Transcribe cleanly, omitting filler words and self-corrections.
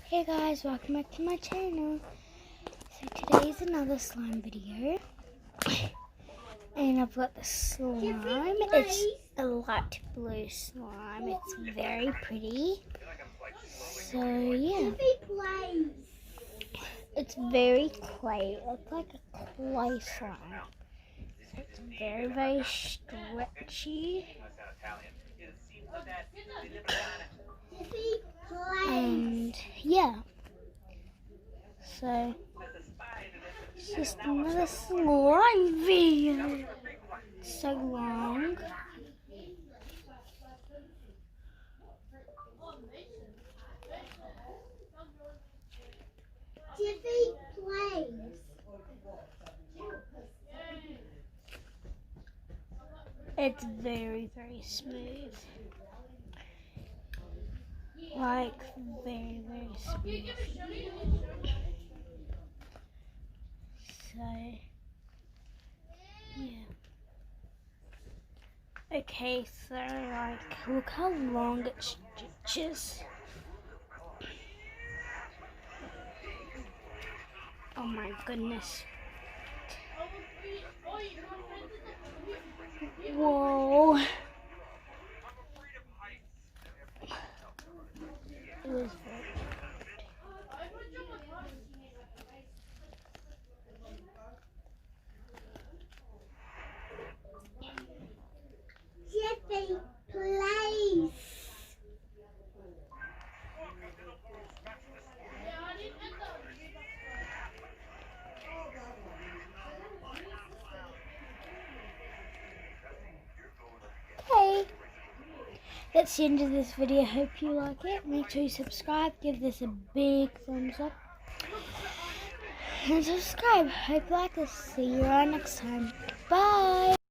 Hey guys, welcome back to my channel. So today is another slime video. And I've got the slime. It's a light blue slime. It's very pretty. So yeah. It's very clay. It's like a clay slime. So it's very, very stretchy. And yeah. So it's just another slime video. It's so long. Jiffy plays. It's very, very smooth. Like, very, very smooth. So, yeah. Okay, so, like, look how long it stretches. Oh my goodness. Whoa. It was very Jiffy plays. Okay. That's the end of this video. Hope you like it. Make sure you subscribe. Give this a big thumbs up. And subscribe. Hope you like this. See you around next time. Bye.